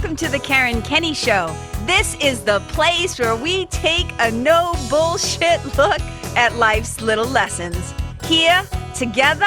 welcome to the Karen Kenney Show. This is the place where we take a no bullshit look at life's little lessons. Here, together,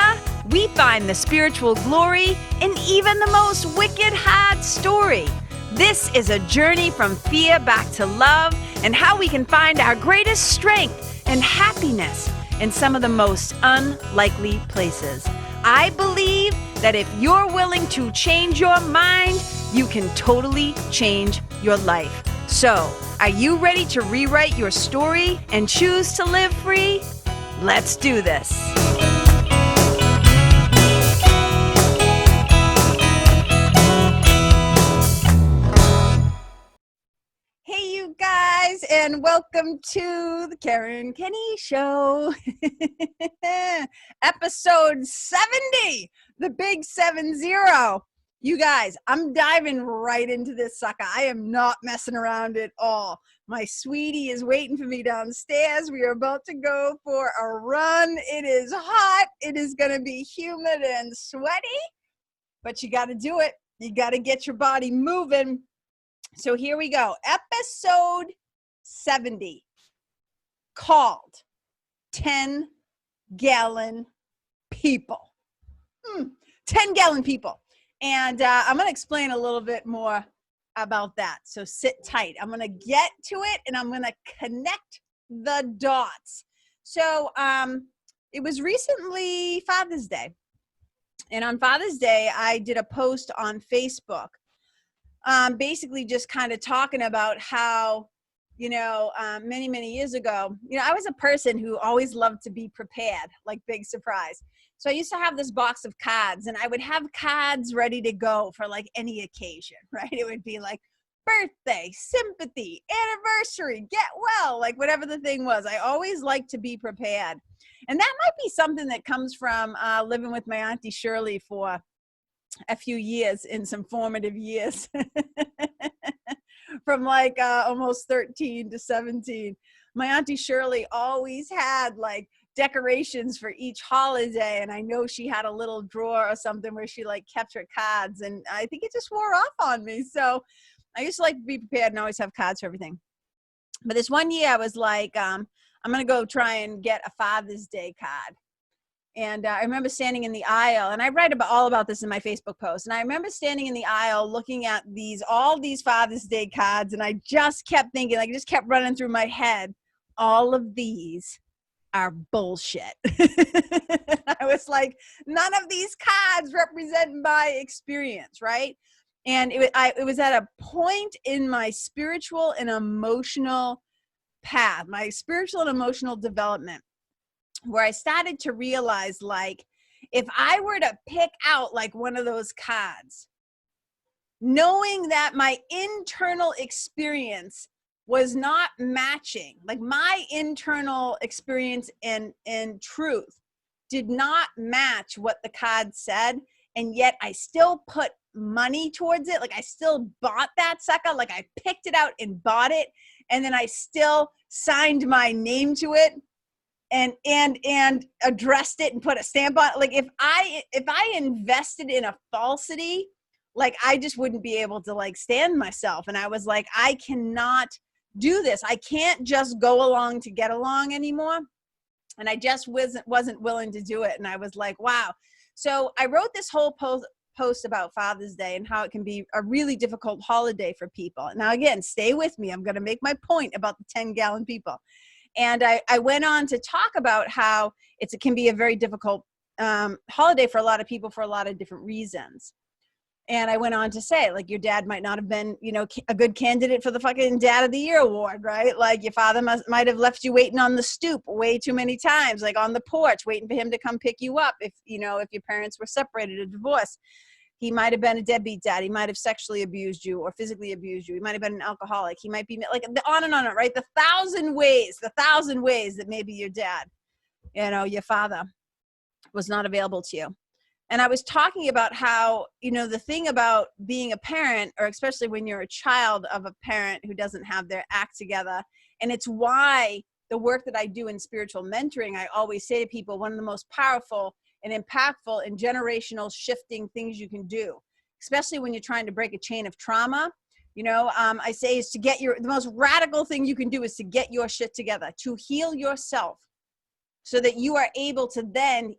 we find the spiritual glory in even the most wicked hard story. This is a journey from fear back to love and how we can find our greatest strength and happiness in some of the most unlikely places. I believe that if you're willing to change your mind, you can totally change your life. So, are you ready to rewrite your story and choose to live free? Let's do this. Hey, you guys, and welcome to the Karen Kenney Show. Episode 70, the big 70. You guys, I'm diving right into this sucker. I am not messing around at all. My sweetie is waiting for me downstairs. We are about to go for a run. It is hot. It is going to be humid and sweaty, but you got to do it. You got to get your body moving. So here we go. Episode 70, called 10-Gallon People. 10-gallon people. And I'm going to explain a little bit more about that. So sit tight. I'm going to get to it and I'm going to connect the dots. So it was recently Father's Day. And on Father's Day, I did a post on Facebook. Basically just kind of talking about how, many, many years ago, I was a person who always loved to be prepared, like big surprise. So I used to have this box of cards and I would have cards ready to go for like any occasion, right? It would be like birthday, sympathy, anniversary, get well, like whatever the thing was. I always liked to be prepared. And that might be something that comes from living with my Auntie Shirley for a few years, in some formative years, from like almost 13 to 17. My Auntie Shirley always had like decorations for each holiday, and I know she had a little drawer or something where she like kept her cards, and I think it just wore off on me. So I used to like to be prepared and always have cards for everything. But this one year I was like, I'm gonna go try and get a Father's Day card. And I remember standing in the aisle, and I write all about this in my Facebook post. And I remember standing in the aisle looking at all these Father's Day cards, and I just kept thinking, like, it just kept running through my head, all of these are bullshit. I was like, none of these cards represent my experience, right? And it was at a point in my spiritual and emotional path, my spiritual and emotional development, where I started to realize, like, if I were to pick out like one of those cards, knowing that my internal experience was not matching, like my internal experience and truth did not match what the card said, and yet I still put money towards it, like I still bought that sucker, like I picked it out and bought it, and then I still signed my name to it and addressed it and put a stamp on it. Like if I invested in a falsity, like I just wouldn't be able to like stand myself. And I was like, I cannot do this. I can't just go along to get along anymore. And I just wasn't willing to do it. And I was like, wow. So I wrote this whole post about Father's Day and how it can be a really difficult holiday for people. Now, again, stay with me. I'm going to make my point about the 10-gallon people. And I went on to talk about how it can be a very difficult holiday for a lot of people for a lot of different reasons. And I went on to say, like, your dad might not have been, a good candidate for the fucking Dad of the Year award, right? Like your father might have left you waiting on the stoop way too many times, like on the porch, waiting for him to come pick you up. If your parents were separated or divorced, he might have been a deadbeat dad. He might have sexually abused you or physically abused you. He might have been an alcoholic. He might be like on and on, right? The thousand ways that maybe your dad, your father was not available to you. And I was talking about how, the thing about being a parent, or especially when you're a child of a parent who doesn't have their act together, and it's why the work that I do in spiritual mentoring, I always say to people, one of the most powerful and impactful and generational shifting things you can do, especially when you're trying to break a chain of trauma, I say is to get the most radical thing you can do is to get your shit together, to heal yourself so that you are able to then,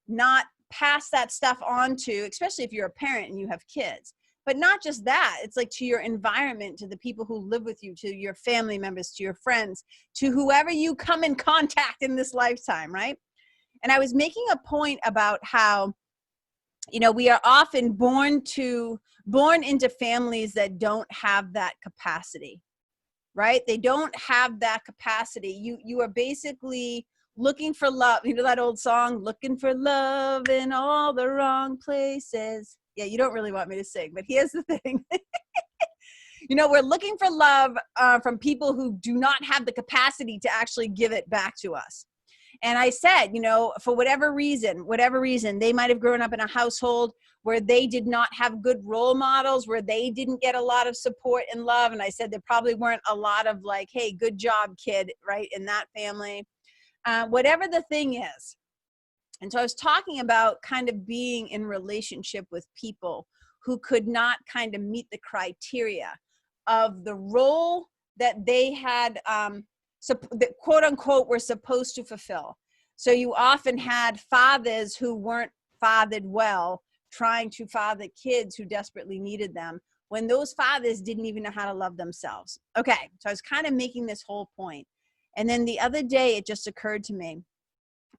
not pass that stuff on to, especially if you're a parent and you have kids. But not just that, it's like to your environment, to the people who live with you, to your family members, to your friends, to whoever you come in contact in this lifetime, right? And I was making a point about how, we are often born into families that don't have that capacity, right? They don't have that capacity. You are basically looking for love. You know that old song, looking for love in all the wrong places. Yeah, you don't really want me to sing, but here's the thing. We're looking for love from people who do not have the capacity to actually give it back to us. And I said, for whatever reason, they might have grown up in a household where they did not have good role models, where they didn't get a lot of support and love. And I said there probably weren't a lot of like, hey, good job, kid, right, in that family. Whatever the thing is. And so I was talking about kind of being in relationship with people who could not kind of meet the criteria of the role that they had, that quote unquote, were supposed to fulfill. So you often had fathers who weren't fathered well, trying to father kids who desperately needed them, when those fathers didn't even know how to love themselves. Okay, so I was kind of making this whole point. And then the other day, it just occurred to me.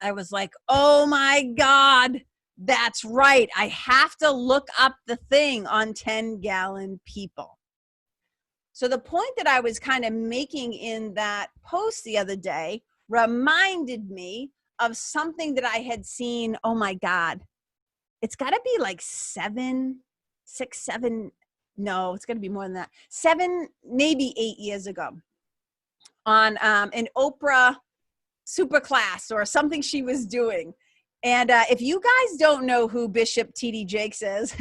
I was like, oh my God, that's right. I have to look up the thing on 10-gallon people. So the point that I was kind of making in that post the other day reminded me of something that I had seen. Oh my God, it's got to be like 7, 6, 7. No, it's going to be more than that. 7, maybe 8 years ago on an Oprah super class or something she was doing. And if you guys don't know who Bishop TD Jakes is,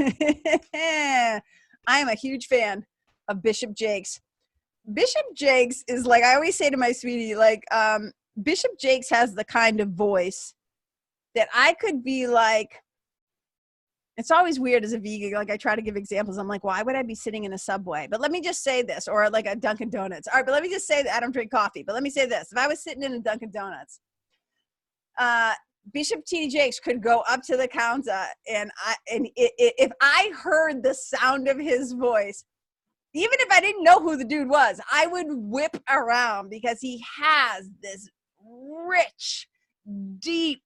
I am a huge fan of Bishop Jakes. Bishop Jakes is like, I always say to my sweetie, like, Bishop Jakes has the kind of voice that I could be like, it's always weird as a vegan. Like I try to give examples. I'm like, why would I be sitting in a Subway? But let me just say this, or like a Dunkin' Donuts. All right, but let me just say that I don't drink coffee. But let me say this. If I was sitting in a Dunkin' Donuts, Bishop TD Jakes could go up to the counter and if I heard the sound of his voice, even if I didn't know who the dude was, I would whip around because he has this rich, deep,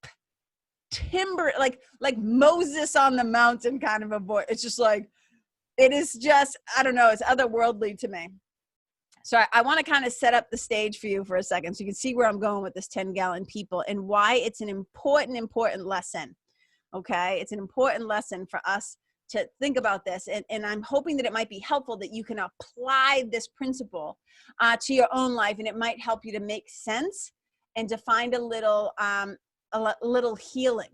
timber, like Moses on the mountain kind of a voice. It's just like, it is just, I don't know, it's otherworldly to me. So I want to kind of set up the stage for you for a second so you can see where I'm going with this 10-gallon people and why it's an important lesson. Okay, it's an important lesson for us to think about this, and I'm hoping that it might be helpful that you can apply this principle to your own life, and it might help you to make sense and to find a little healing.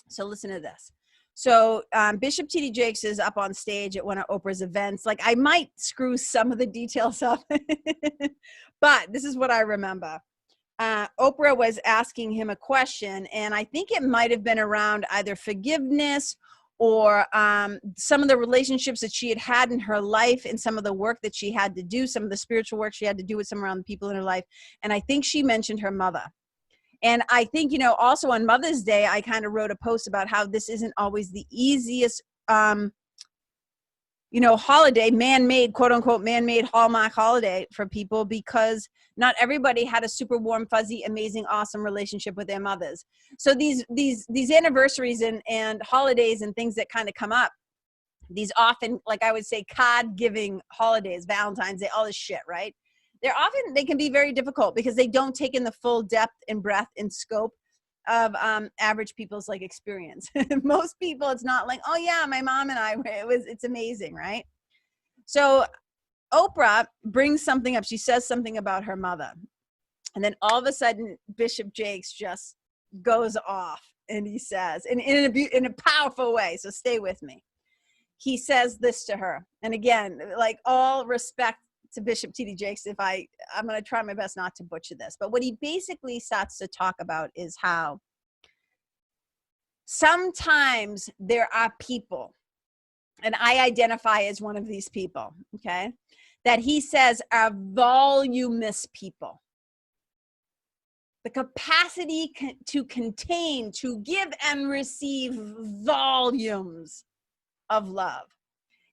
So listen to this. So Bishop TD Jakes is up on stage at one of Oprah's events. Like I might screw some of the details up, but this is what I remember. Oprah was asking him a question, and I think it might have been around either forgiveness or some of the relationships that she had had in her life and some of the work that she had to do, some of the spiritual work she had to do with some around the people in her life. And I think she mentioned her mother. And I think, also on Mother's Day, I kind of wrote a post about how this isn't always the easiest, holiday, man-made, quote unquote, man-made Hallmark holiday for people, because not everybody had a super warm, fuzzy, amazing, awesome relationship with their mothers. So these anniversaries and holidays and things that kind of come up, these often, like I would say, card-giving holidays, Valentine's Day, all this shit, right? They can be very difficult because they don't take in the full depth and breadth and scope of average people's like experience. Most people, it's not like, oh yeah, my mom and I, it's amazing, right? So Oprah brings something up. She says something about her mother. And then all of a sudden, Bishop Jakes just goes off and he says, in a powerful way, so stay with me. He says this to her. And again, like all respect to Bishop TD Jakes, I'm going to try my best not to butcher this, but what he basically starts to talk about is how sometimes there are people and I identify as one of these people, okay, that he says are voluminous people. The capacity to contain, to give and receive volumes of love.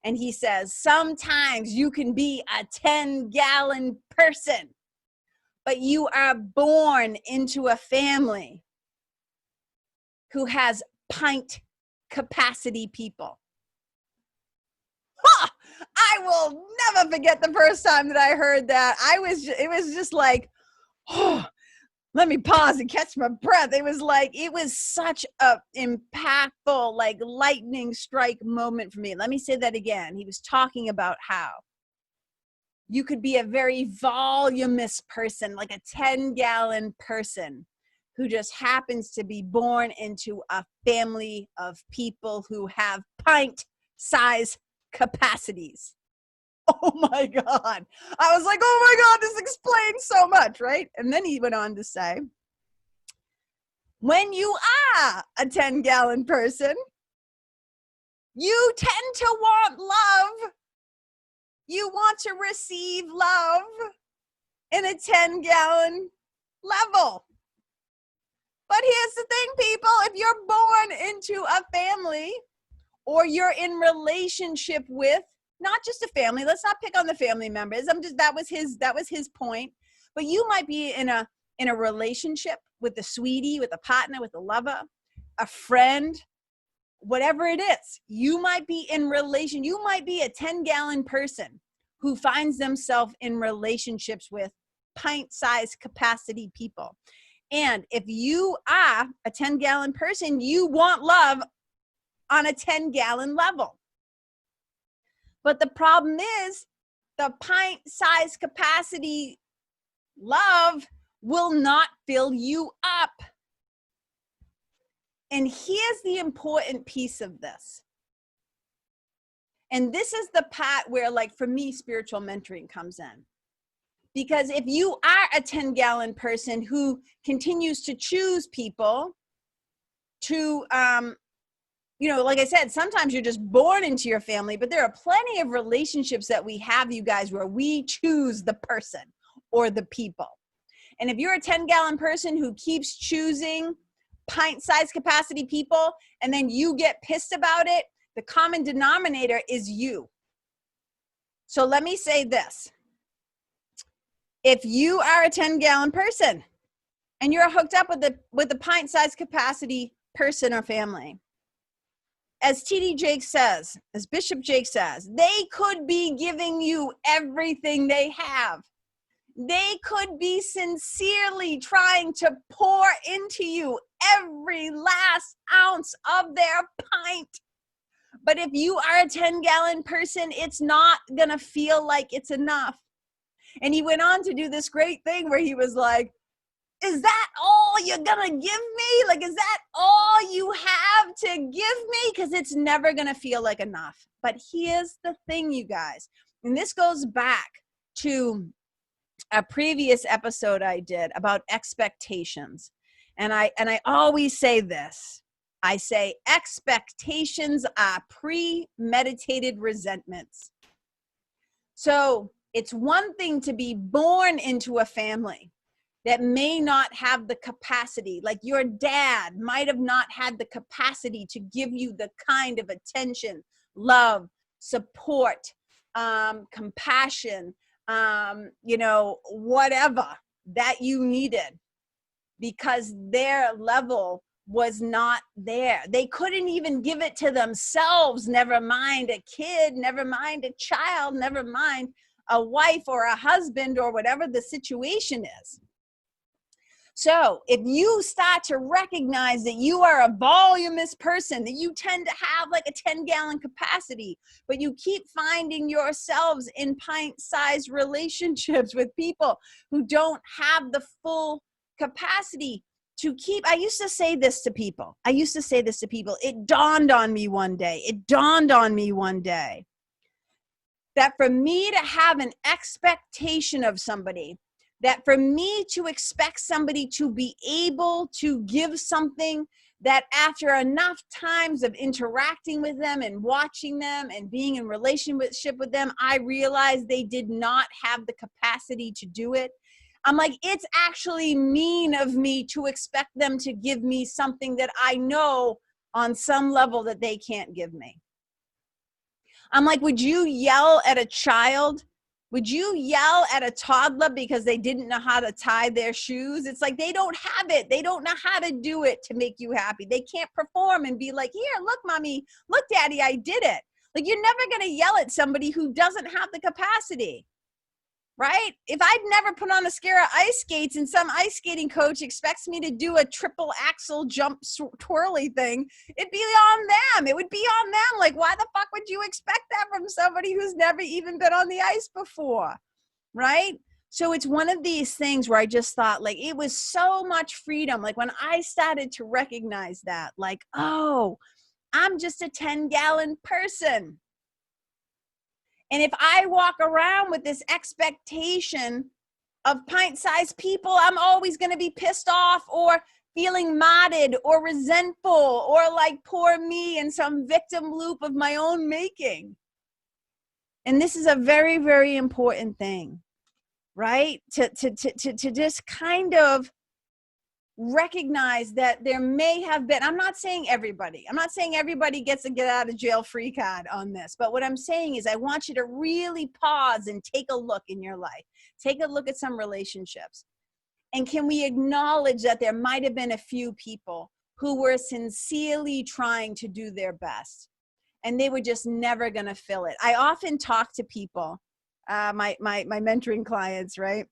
And he says, sometimes you can be a 10-gallon person, but you are born into a family who has pint capacity people. Huh! I will never forget the first time that I heard that. It was just like, oh, let me pause and catch my breath. It was such a impactful, like lightning strike moment for me. Let me say that again. He was talking about how you could be a very voluminous person, like a 10-gallon person who just happens to be born into a family of people who have pint size capacities. Oh my God. I was like, oh my God, this explains so much, right? And then he went on to say, when you are a 10-gallon person, you tend to want love. You want to receive love in a 10-gallon level. But here's the thing, people, if you're born into a family or you're in relationship with not just a family, let's not pick on the family members. That was his point. But you might be in a relationship with a sweetie, with a partner, with a lover, a friend, whatever it is. You might be in relation. You might be a 10-gallon person who finds themselves in relationships with pint-sized capacity people. And if you are a 10-gallon person, you want love on a 10-gallon level. But the problem is the pint-sized capacity love will not fill you up. And here's the important piece of this. And this is the part where, like, for me, spiritual mentoring comes in. Because if you are a 10-gallon person who continues to choose people to, like I said, sometimes you're just born into your family, but there are plenty of relationships that we have, you guys, where we choose the person or the people. And if you're a 10-gallon person who keeps choosing pint-sized capacity people and then you get pissed about it, the common denominator is you. So let me say this. If you are a 10-gallon person and you're hooked up with the pint-sized capacity person or family, as TD Jakes says, as Bishop Jakes says, they could be giving you everything they have. They could be sincerely trying to pour into you every last ounce of their pint. But if you are a 10-gallon person, it's not going to feel like it's enough. And he went on to do this great thing where he was like, is that all you're going to give me? Like, is that all you have to give me? Because it's never going to feel like enough. But here's the thing, you guys. And this goes back to a previous episode I did about expectations. And I always say this. I say expectations are premeditated resentments. So it's one thing to be born into a family that may not have the capacity, like your dad might have not had the capacity to give you the kind of attention, love, support, compassion, whatever that you needed, because their level was not there. They couldn't even give it to themselves, never mind a kid, never mind a child, never mind a wife or a husband or whatever the situation is. So if you start to recognize that you are a voluminous person, that you tend to have like a 10-gallon capacity, but you keep finding yourselves in pint-sized relationships with people who don't have the full capacity to keep. I used to say this to people. It dawned on me one day that for me to have an expectation of somebody, that for me to expect somebody to be able to give something that after enough times of interacting with them and watching them and being in relationship with them, I realized they did not have the capacity to do it. I'm like, it's actually mean of me to expect them to give me something that I know on some level that they can't give me. I'm like, would you yell at a child? Would you yell at a toddler because they didn't know how to tie their shoes? It's like, they don't have it. They don't know how to do it to make you happy. They can't perform and be like, here, look, mommy, look, daddy, I did it. Like, you're never going to yell at somebody who doesn't have the capacity, right? If I'd never put on a pair of ice skates and some ice skating coach expects me to do a triple axel jump twirly thing, it'd be on them. It would be on them. Like, why the fuck would you expect that from somebody who's never even been on the ice before, right? So it's one of these things where I just thought, like, it was so much freedom. Like, when I started to recognize that, like, oh, I'm just a 10-gallon person. And if I walk around with this expectation of pint-sized people, I'm always going to be pissed off or feeling modded or resentful or like poor me in some victim loop of my own making. And this is a very, very important thing, right? To just kind of recognize that there may have been, I'm not saying everybody gets a get out of jail free card on this, but what I'm saying is I want you to really pause and take a look in your life. Take a look at some relationships. And can we acknowledge that there might have been a few people who were sincerely trying to do their best and they were just never going to fill it? I often talk to people, my mentoring clients, right?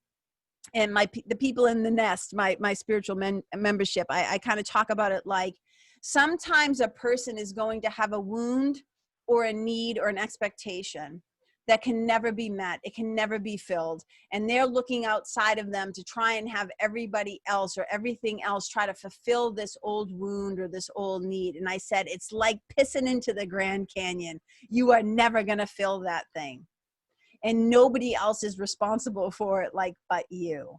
And the people in the nest, my spiritual membership, I kind of talk about it like sometimes a person is going to have a wound or a need or an expectation that can never be met. It can never be filled. And they're looking outside of them to try and have everybody else or everything else try to fulfill this old wound or this old need. And I said, it's like pissing into the Grand Canyon. You are never going to fill that thing. And nobody else is responsible for it like but you.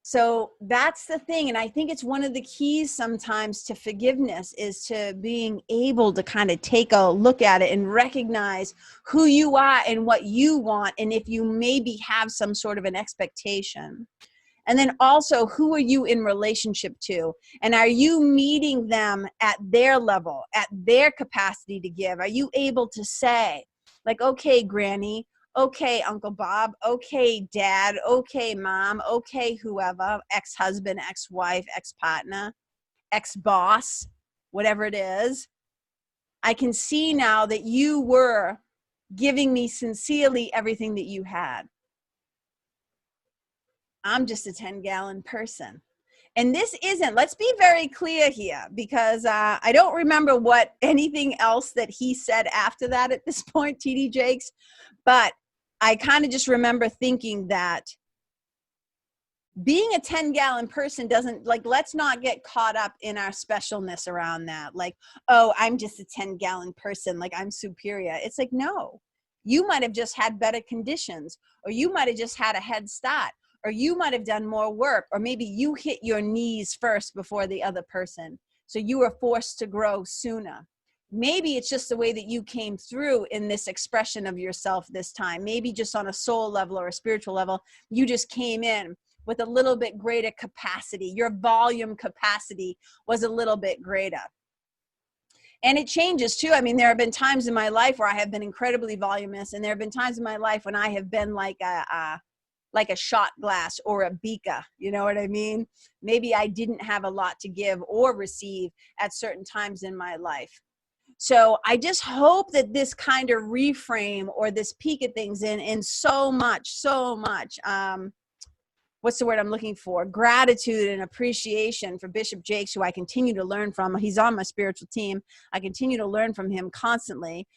So that's the thing. And I think it's one of the keys sometimes to forgiveness is to being able to kind of take a look at it and recognize who you are and what you want. And if you maybe have some sort of an expectation. And then also, who are you in relationship to? And are you meeting them at their level, at their capacity to give? Are you able to say, like, okay, Granny, okay, Uncle Bob, okay, Dad, okay, Mom, okay, whoever, ex-husband, ex-wife, ex-partner, ex-boss, whatever it is, I can see now that you were giving me sincerely everything that you had. I'm just a 10-gallon person. And this isn't, let's be very clear here, because I don't remember what anything else that he said after that at this point, TD Jakes, but I kind of just remember thinking that being a 10-gallon person doesn't, like, let's not get caught up in our specialness around that. Like, oh, I'm just a 10-gallon person, like I'm superior. It's like, no, you might have just had better conditions, or you might have just had a head start, or you might have done more work, or maybe you hit your knees first before the other person. So you were forced to grow sooner. Maybe it's just the way that you came through in this expression of yourself this time. Maybe just on a soul level or a spiritual level, you just came in with a little bit greater capacity. Your volume capacity was a little bit greater. And it changes too. I mean, there have been times in my life where I have been incredibly voluminous, and there have been times in my life when I have been like a shot glass or a beaker, you know what I mean? Maybe I didn't have a lot to give or receive at certain times in my life. So I just hope that this kind of reframe or this peek at things in so much, what's the word I'm looking for? Gratitude and appreciation for Bishop Jakes, who I continue to learn from. He's on my spiritual team. I continue to learn from him constantly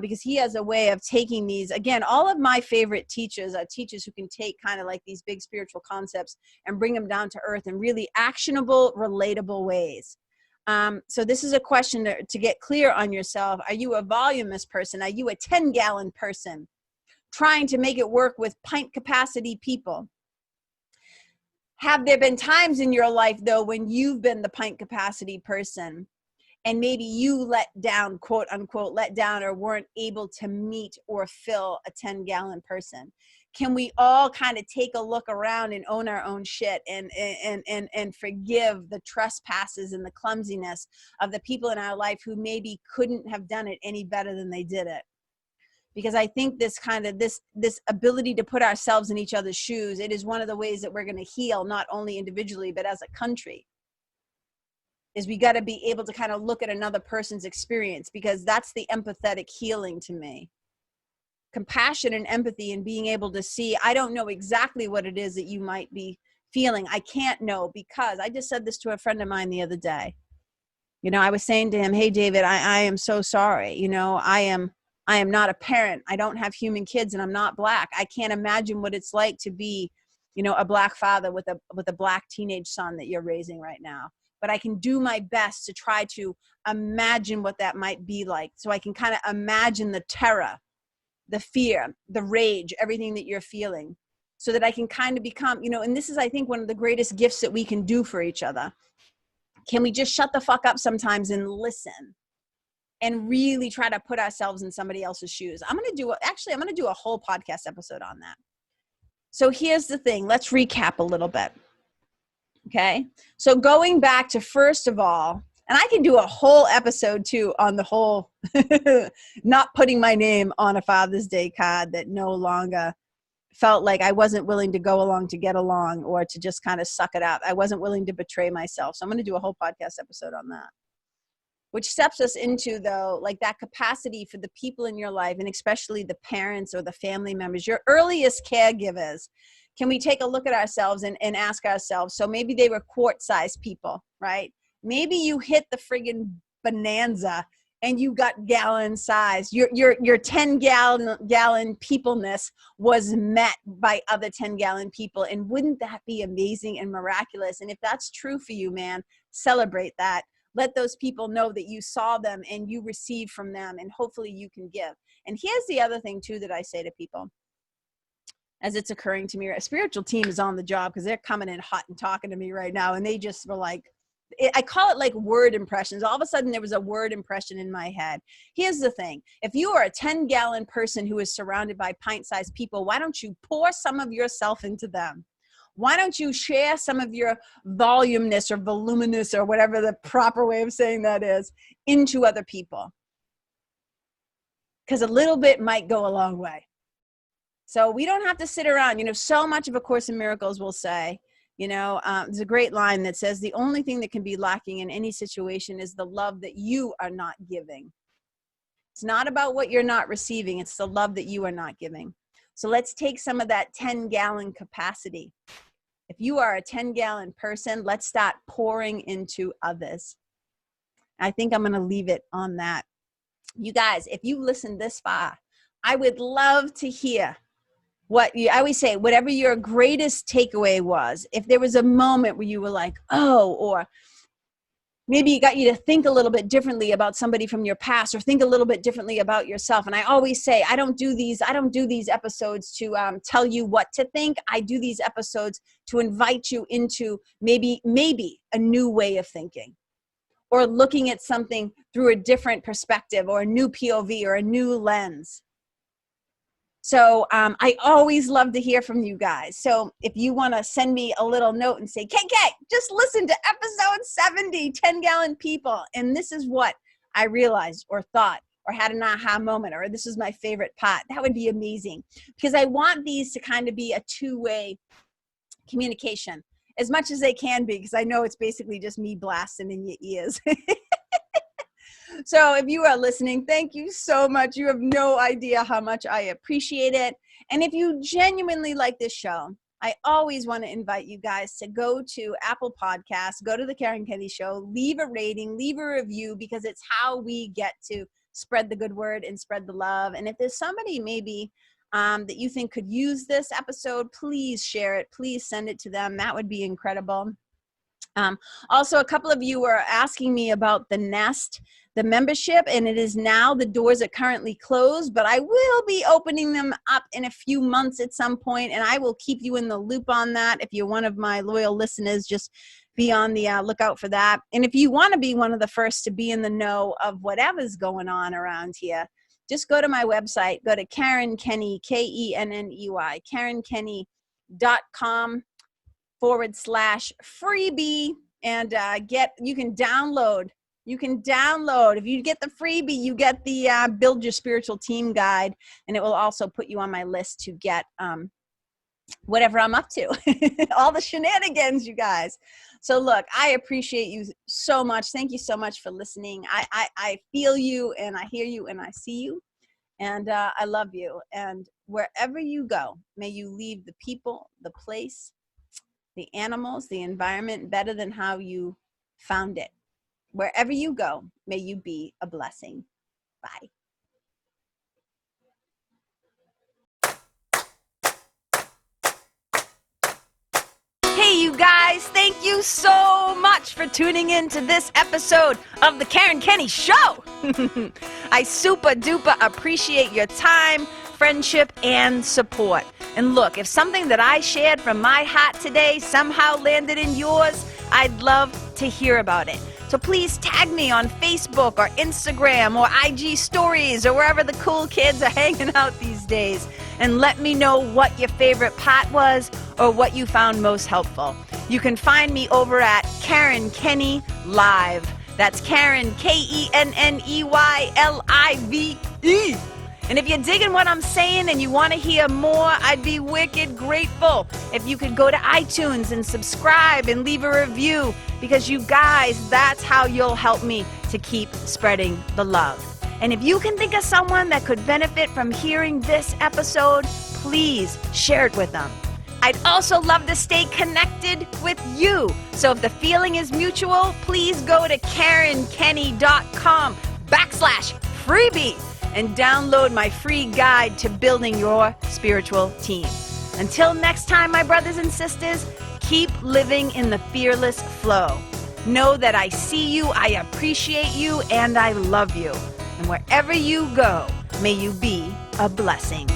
because he has a way of taking these, again, all of my favorite teachers are teachers who can take kind of like these big spiritual concepts and bring them down to earth in really actionable, relatable ways. So this is a question to get clear on yourself. Are you a voluminous person? Are you a 10-gallon person trying to make it work with pint capacity people? Have there been times in your life, though, when you've been the pint capacity person and maybe you let down, quote unquote, let down, or weren't able to meet or fill a 10-gallon person? Can we all kind of take a look around and own our own shit and forgive the trespasses and the clumsiness of the people in our life who maybe couldn't have done it any better than they did it? Because I think this kind of this ability to put ourselves in each other's shoes, it is one of the ways that we're going to heal, not only individually, but as a country, is we got to be able to kind of look at another person's experience, because that's the empathetic healing to me. Compassion and empathy, and being able to see, I don't know exactly what it is that you might be feeling. I can't know, because I just said this to a friend of mine the other day. You know, I was saying to him, hey, David, I am so sorry. You know, I am not a parent. I don't have human kids, and I'm not Black. I can't imagine what it's like to be, you know, a Black father with a Black teenage son that you're raising right now. But I can do my best to try to imagine what that might be like. So I can kind of imagine the terror, the fear, the rage, everything that you're feeling, so that I can kind of become, you know, and this is, I think, one of the greatest gifts that we can do for each other. Can we just shut the fuck up sometimes and listen? And really try to put ourselves in somebody else's shoes. I'm going to do a whole podcast episode on that. So here's the thing. Let's recap a little bit. Okay. So going back to, first of all, and I can do a whole episode too on the whole not putting my name on a Father's Day card that no longer felt like I wasn't willing to go along to get along, or to just kind of suck it up. I wasn't willing to betray myself. So I'm going to do a whole podcast episode on that. Which steps us into, though, like that capacity for the people in your life, and especially the parents or the family members, your earliest caregivers. Can we take a look at ourselves and ask ourselves, so maybe they were quart-sized people, right? Maybe you hit the friggin' bonanza and you got gallon size. Your 10-gallon peopleness was met by other 10-gallon people. And wouldn't that be amazing and miraculous? And if that's true for you, man, celebrate that. Let those people know that you saw them and you received from them, and hopefully you can give. And here's the other thing too that I say to people as it's occurring to me. A spiritual team is on the job, because they're coming in hot and talking to me right now. And they just were like, I call it like word impressions. All of a sudden there was a word impression in my head. Here's the thing. If you are a 10-gallon person who is surrounded by pint-sized people, why don't you pour some of yourself into them? Why don't you share some of your voluminous or voluminous, or whatever the proper way of saying that is, into other people? Because a little bit might go a long way. So we don't have to sit around. You know, so much of A Course in Miracles will say, you know, there's a great line that says, the only thing that can be lacking in any situation is the love that you are not giving. It's not about what you're not receiving. It's the love that you are not giving. So let's take some of that 10-gallon capacity. If you are a 10-gallon person, let's start pouring into others. I think I'm going to leave it on that. You guys, if you listened this far, I would love to hear what you, I always say, whatever your greatest takeaway was. If there was a moment where you were like, oh, or maybe it got you to think a little bit differently about somebody from your past, or think a little bit differently about yourself. And I always say, I don't do these episodes to tell you what to think. I do these episodes to invite you into maybe a new way of thinking, or looking at something through a different perspective, or a new POV, or a new lens. So I always love to hear from you guys. So if you want to send me a little note and say, KK, just listen to episode 70, 10-gallon people. And this is what I realized, or thought, or had an aha moment, or this is my favorite pot. That would be amazing, because I want these to kind of be a two-way communication as much as they can be, because I know it's basically just me blasting in your ears. So if you are listening, thank you so much. You have no idea how much I appreciate it. And if you genuinely like this show, I always want to invite you guys to go to Apple Podcasts, go to the Karen Kenney Show, leave a rating, leave a review, because it's how we get to spread the good word and spread the love. And if there's somebody maybe that you think could use this episode, please share it. Please send it to them. That would be incredible. Also, a couple of you were asking me about the Nest, the membership, and it is now, the doors are currently closed, but I will be opening them up in a few months at some point, and I will keep you in the loop on that. If you're one of my loyal listeners, just be on the lookout for that. And if you want to be one of the first to be in the know of whatever's going on around here, just go to my website, go to Karen Kenney, Kenney, KarenKenney.com/freebie, and you can download, if you get the freebie, you get the Build Your Spiritual Team guide, and it will also put you on my list to get whatever I'm up to, all the shenanigans, you guys. So look, I appreciate you so much. Thank you so much for listening. I feel you, and I hear you, and I see you, and I love you. And wherever you go, may you leave the people, the place, the animals, the environment better than how you found it. Wherever you go, may you be a blessing. Bye. Hey, you guys, thank you so much for tuning in to this episode of the Karen Kenney Show. I super duper appreciate your time, friendship, and support. And look, if something that I shared from my heart today somehow landed in yours, I'd love to hear about it. So please tag me on Facebook or Instagram or IG stories or wherever the cool kids are hanging out these days, and let me know what your favorite part was or what you found most helpful. You can find me over at Karen Kenney Live. That's Karen, KenneYlive. And if you're digging what I'm saying and you want to hear more, I'd be wicked grateful if you could go to iTunes and subscribe and leave a review, because you guys, that's how you'll help me to keep spreading the love. And if you can think of someone that could benefit from hearing this episode, please share it with them. I'd also love to stay connected with you. So if the feeling is mutual, please go to KarenKenney.com/freebie and download my free guide to building your spiritual team. Until next time, my brothers and sisters, keep living in the fearless flow. Know that I see you, I appreciate you, and I love you. And wherever you go, may you be a blessing.